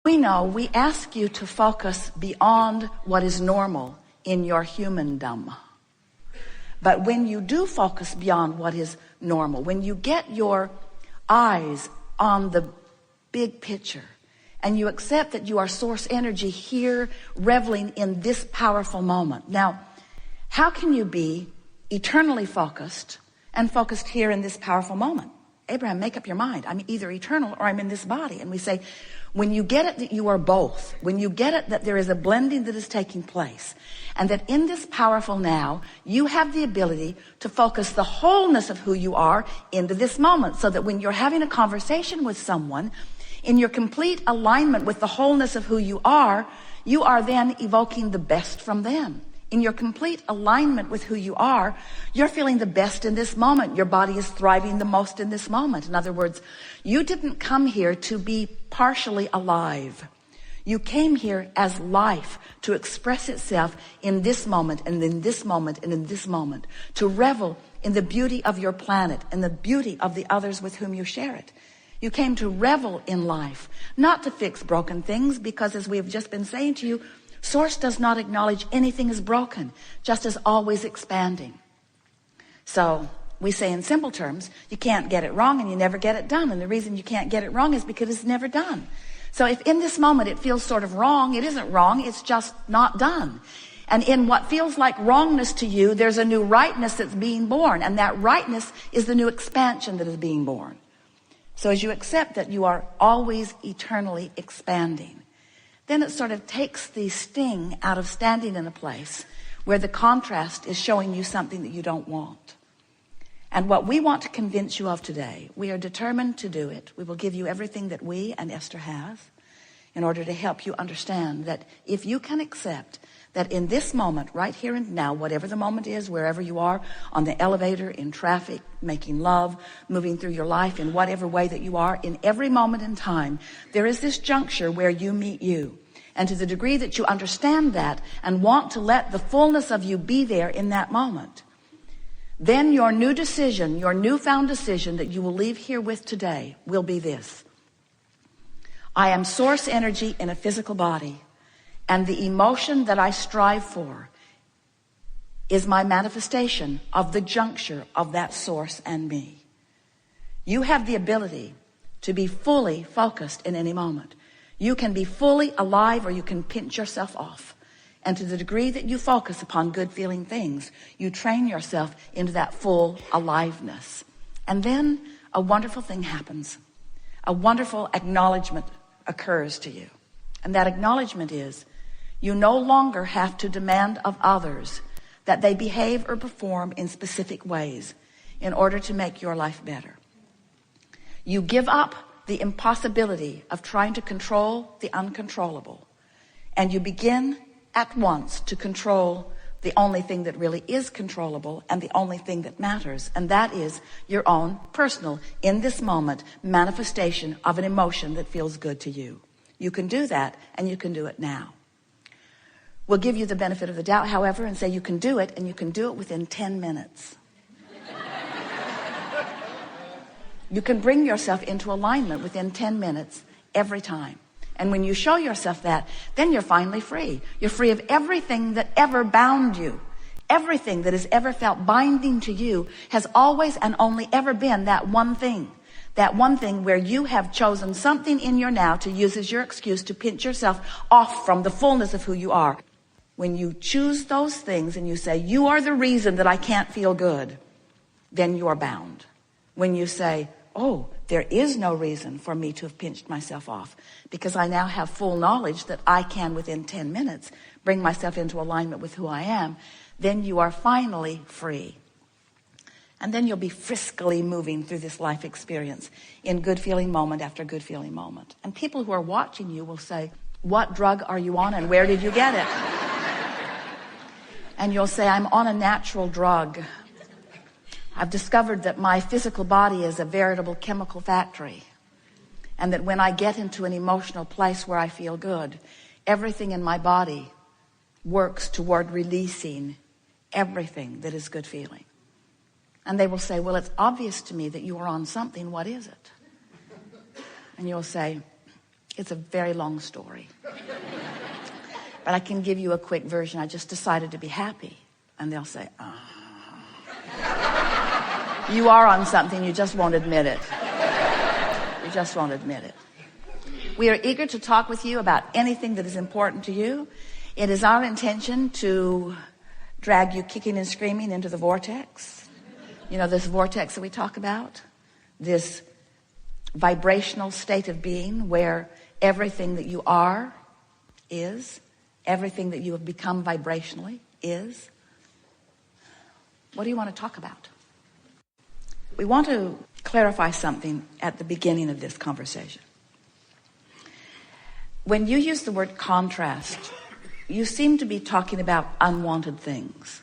We know we ask you to focus beyond what is normal in your humandom. But when you do focus beyond what is normal, when you get your eyes on the big picture and you accept that you are source energy here reveling in this powerful moment. Now, how can you be eternally focused and focused here in this powerful moment? Abraham, make up your mind. I'm either eternal or I'm in this body. And we say, when you get it that you are both, when you get it that there is a blending that is taking place, and that in this powerful now, you have the ability to focus the wholeness of who you are into this moment, so that when you're having a conversation with someone, in your complete alignment with the wholeness of who you are then evoking the best from them. In your complete alignment with who you are, you're feeling the best in this moment. Your body is thriving the most in this moment. In other words, you didn't come here to be partially alive. You came here as life to express itself in this moment and in this moment and in this moment, to revel in the beauty of your planet and the beauty of the others with whom you share it. You came to revel in life, not to fix broken things, because as we have just been saying to you, Source does not acknowledge anything is broken, just as always expanding. So we say in simple terms, you can't get it wrong and you never get it done. And the reason you can't get it wrong is because it's never done. So if in this moment it feels sort of wrong, it isn't wrong, it's just not done. And in what feels like wrongness to you, there's a new rightness that's being born. And that rightness is the new expansion that is being born. So as you accept that you are always eternally expanding, then it sort of takes the sting out of standing in a place where the contrast is showing you something that you don't want. And what we want to convince you of today, we are determined to do it. We will give you everything that we and Esther has in order to help you understand that if you can accept that in this moment, right here and now, whatever the moment is, wherever you are, on the elevator, in traffic, making love, moving through your life in whatever way that you are, in every moment in time, there is this juncture where you meet you. And to the degree that you understand that and want to let the fullness of you be there in that moment, then your new decision, your newfound decision that you will leave here with today will be this: I am source energy in a physical body, and the emotion that I strive for is my manifestation of the juncture of that source and me. You have the ability to be fully focused in any moment. You can be fully alive, or you can pinch yourself off. And to the degree that you focus upon good feeling things, you train yourself into that full aliveness. And then a wonderful thing happens. A wonderful acknowledgement occurs to you. And that acknowledgement is, you no longer have to demand of others that they behave or perform in specific ways in order to make your life better. You give up the impossibility of trying to control the uncontrollable, and you begin at once to control the only thing that really is controllable and the only thing that matters, and that is your own personal, in this moment, manifestation of an emotion that feels good to you. You can do that, and you can do it now. We'll give you the benefit of the doubt, however, and say you can do it, and you can do it within 10 minutes. You can bring yourself into alignment within 10 minutes every time. And when you show yourself that, then you're finally free. You're free of everything that ever bound you. Everything that has ever felt binding to you has always and only ever been that one thing. That one thing where you have chosen something in your now to use as your excuse to pinch yourself off from the fullness of who you are. When you choose those things and you say, you are the reason that I can't feel good, then you are bound. When you say, oh, there is no reason for me to have pinched myself off, because I now have full knowledge that I can, within 10 minutes, bring myself into alignment with who I am, then you are finally free. And then you'll be friskily moving through this life experience in good feeling moment after good feeling moment. And people who are watching you will say, what drug are you on and where did you get it? And you'll say, I'm on a natural drug. I've discovered that my physical body is a veritable chemical factory, and that when I get into an emotional place where I feel good, everything in my body works toward releasing everything that is good feeling. And they will say, well, it's obvious to me that you are on something. What is it? And you'll say, It's a very long story. But I can give you a quick version. I just decided to be happy. And they'll say, you are on something, you just won't admit it. You just won't admit it. We are eager to talk with you about anything that is important to you. It is our intention to drag you kicking and screaming into the vortex. You know, this vortex that we talk about, this vibrational state of being where everything that you are is, everything that you have become vibrationally is. What do you want to talk about? We want to clarify something at the beginning of this conversation. When you use the word contrast, you seem to be talking about unwanted things.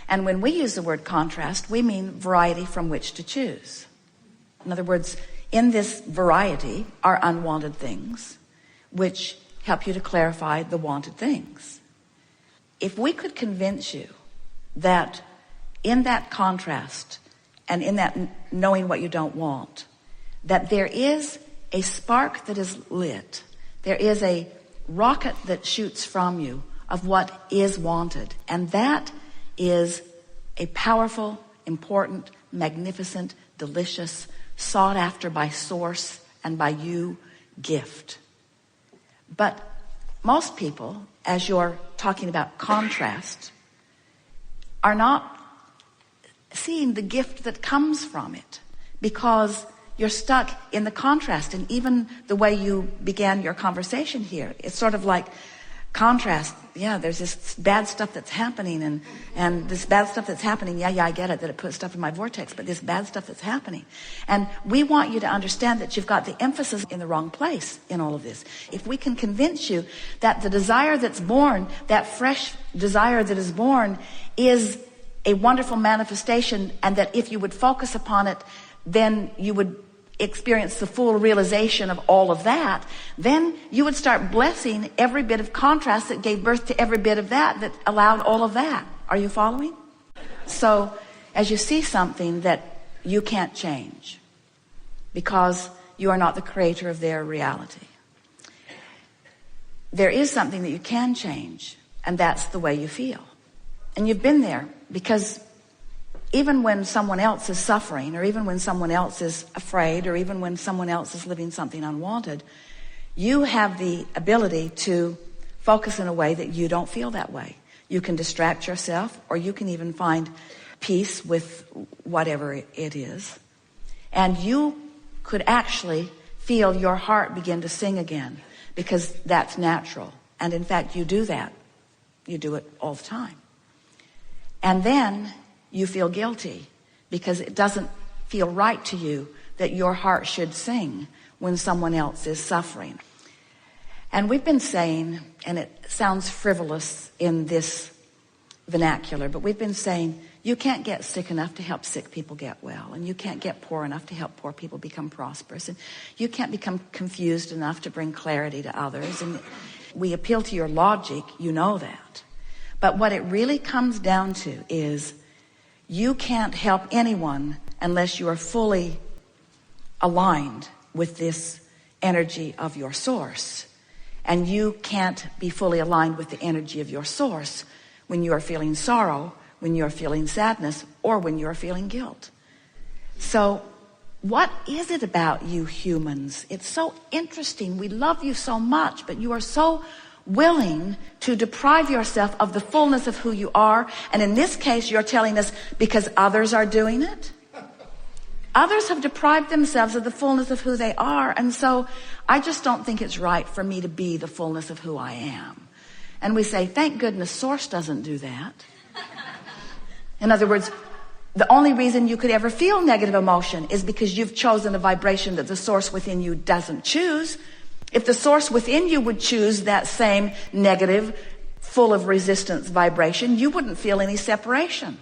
And when we use the word contrast, we mean variety from which to choose. In other words, in this variety are unwanted things, which help you to clarify the wanted things. If we could convince you that in that contrast and in that knowing what you don't want, that there is a spark that is lit, there is a rocket that shoots from you of what is wanted, and that is a powerful, important, magnificent, delicious, sought after by source and by you gift. But most people, as you're talking about contrast, are not seeing the gift that comes from it, because you're stuck in the contrast. And even the way you began your conversation here, it's sort of like contrast. Yeah, there's this bad stuff that's happening, and this bad stuff that's happening, yeah, I get it, that it puts stuff in my vortex, but this bad stuff that's happening. And we want you to understand that you've got the emphasis in the wrong place in all of this. If we can convince you that the desire that's born, that fresh desire that is born, is a wonderful manifestation, and that if you would focus upon it, then you would experience the full realization of all of that, then you would start blessing every bit of contrast that gave birth to every bit of that allowed all of that. Are you following? So as you see something that you can't change because you are not the creator of their reality, there is something that you can change, and that's the way you feel. And you've been there, because even when someone else is suffering, or even when someone else is afraid, or even when someone else is living something unwanted, you have the ability to focus in a way that you don't feel that way. You can distract yourself, or you can even find peace with whatever it is. And you could actually feel your heart begin to sing again, because that's natural. And in fact, you do that. You do it all the time. And then you feel guilty because it doesn't feel right to you that your heart should sing when someone else is suffering. And we've been saying, and it sounds frivolous in this vernacular, but we've been saying you can't get sick enough to help sick people get well, and you can't get poor enough to help poor people become prosperous, and you can't become confused enough to bring clarity to others. And we appeal to your logic, you know that. But what it really comes down to is you can't help anyone unless you are fully aligned with this energy of your source. And you can't be fully aligned with the energy of your source when you are feeling sorrow, when you're feeling sadness, or when you're feeling guilt. So what is it about you humans? It's so interesting. We love you so much, but you are so willing to deprive yourself of the fullness of who you are. And in this case, you're telling us because others are doing it. Others have deprived themselves of the fullness of who they are. And so I just don't think it's right for me to be the fullness of who I am. And we say, thank goodness Source doesn't do that. In other words, the only reason you could ever feel negative emotion is because you've chosen a vibration that the Source within you doesn't choose. If the Source within you would choose that same negative, full of resistance vibration, you wouldn't feel any separation.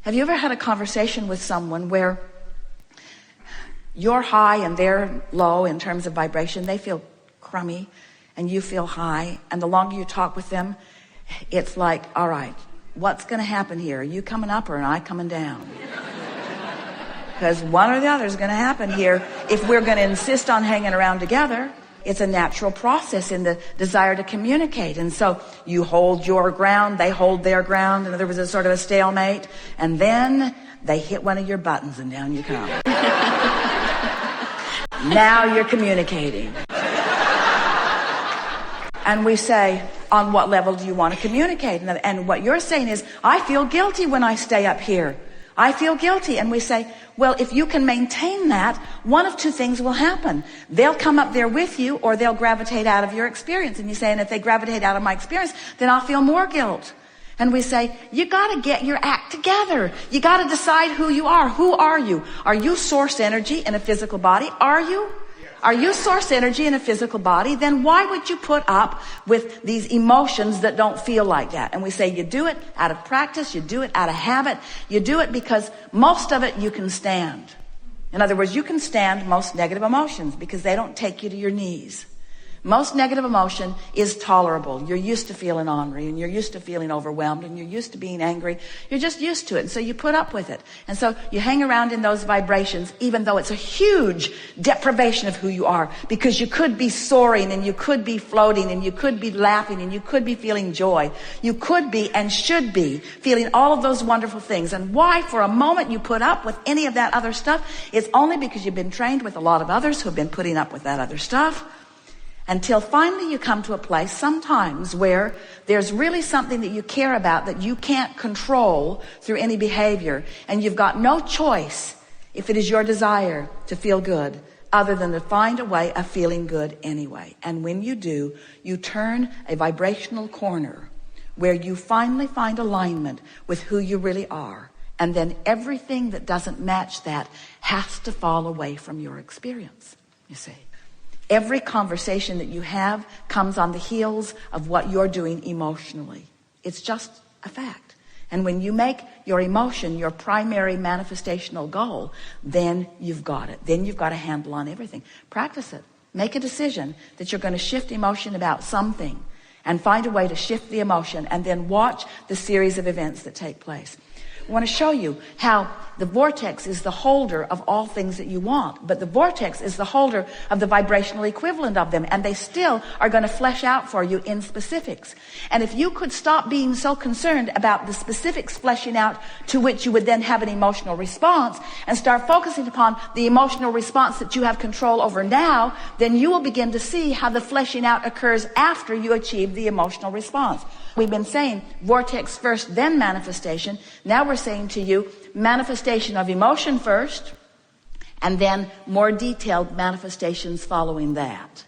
Have you ever had a conversation with someone where you're high and they're low in terms of vibration? They feel crummy and you feel high. And the longer you talk with them, it's like, all right, what's going to happen here? Are you coming up or am I coming down? because one or the other is going to happen here if we're going to insist on hanging around together. It's a natural process in the desire to communicate. And so you hold your ground, they hold their ground, and there was a sort of a stalemate. And then they hit one of your buttons and down you come. Now you're communicating. And we say, on what level do you want to communicate? And what you're saying is, I feel guilty when I stay up here. I feel guilty. And we say, well, if you can maintain that, one of two things will happen. They'll come up there with you, or they'll gravitate out of your experience. And you say, and if they gravitate out of my experience, then I'll feel more guilt. And we say, you got to get your act together. You got to decide who you are. Who are you? Are you source energy in a physical body? Are you? Are you source energy in a physical body? Then why would you put up with these emotions that don't feel like that? And we say you do it out of practice, you do it out of habit, you do it because most of it you can stand. In other words, you can stand most negative emotions because they don't take you to your knees. Most negative emotion is tolerable. You're used to feeling ornery, and you're used to feeling overwhelmed, and you're used to being angry. You're just used to it, and so you put up with it. And so you hang around in those vibrations, even though it's a huge deprivation of who you are, because you could be soaring, and you could be floating, and you could be laughing, and you could be feeling joy. You could be and should be feeling all of those wonderful things. And why for a moment you put up with any of that other stuff is only because you've been trained with a lot of others who have been putting up with that other stuff. Until finally you come to a place sometimes where there's really something that you care about that you can't control through any behavior. And you've got no choice, if it is your desire to feel good, other than to find a way of feeling good anyway. And when you do, you turn a vibrational corner where you finally find alignment with who you really are. And then everything that doesn't match that has to fall away from your experience, you see. Every conversation that you have comes on the heels of what you're doing emotionally. It's just a fact. And when you make your emotion your primary manifestational goal, then you've got it. Then you've got a handle on everything. Practice it. Make a decision that you're going to shift emotion about something and find a way to shift the emotion, and then watch the series of events that take place. I want to show you how the vortex is the holder of all things that you want, but the vortex is the holder of the vibrational equivalent of them, and they still are going to flesh out for you in specifics. And if you could stop being so concerned about the specifics fleshing out to which you would then have an emotional response, and start focusing upon the emotional response that you have control over now, then you will begin to see how the fleshing out occurs after you achieve the emotional response. We've been saying vortex first, then manifestation. Now we're saying to you, manifestation of emotion first, and then more detailed manifestations following that.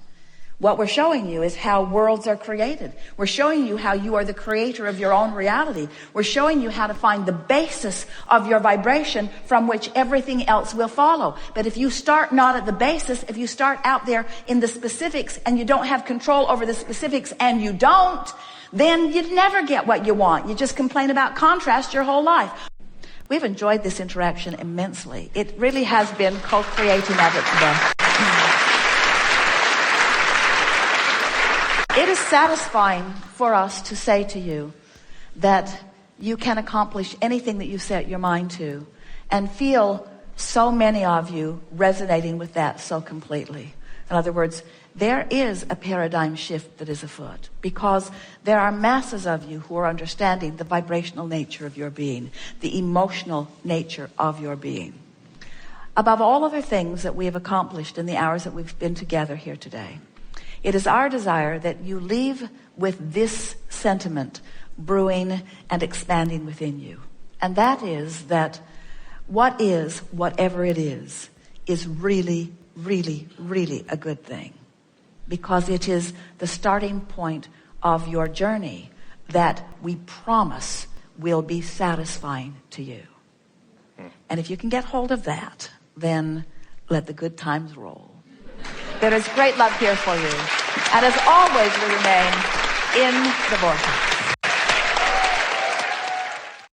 What we're showing you is how worlds are created. We're showing you how you are the creator of your own reality. We're showing you how to find the basis of your vibration from which everything else will follow. But if you start not at the basis, if you start out there in the specifics and you don't have control over the specifics, and you don't, then you'd never get what you want. You just complain about contrast your whole life. We've enjoyed this interaction immensely. It really has been co-creating at its best. It is satisfying for us to say to you that you can accomplish anything that you set your mind to, and feel so many of you resonating with that so completely. In other words, there is a paradigm shift that is afoot, because there are masses of you who are understanding the vibrational nature of your being, the emotional nature of your being. Above all other things that we have accomplished in the hours that we've been together here today, it is our desire that you leave with this sentiment brewing and expanding within you. And that is that what is, whatever it is really, really, really a good thing. Because it is the starting point of your journey that we promise will be satisfying to you. And if you can get hold of that, then let the good times roll. There is great love here for you. And as always, we remain in the vortex.